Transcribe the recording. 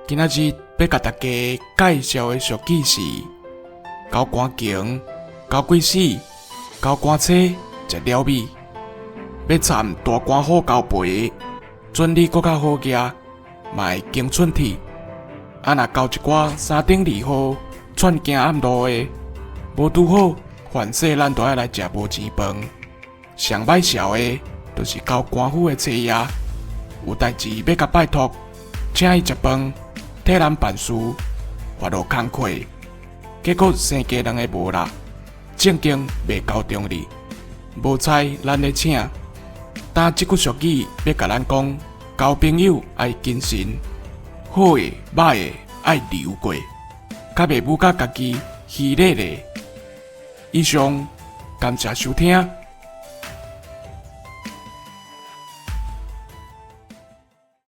今仔日要甲大家介绍的俗语是：交官经、交鬼死、交官车食了米。要参大官好交陪，准你搁较好行，嘛会经寸铁。若交一寡三顶二好、串行暗路的，无拄好，凡说咱都爱来食无钱饭。上歹笑的，就是交官府的车爷，有代志要甲拜托，请伊食饭，替咱办事，发落工课，结果生家人的无力，正经袂交中哩，无采咱的请。但即句俗语要甲咱讲，交朋友爱谨慎，好的歹的爱留过，较袂舞甲家己虚咧咧。以上，感谢收听。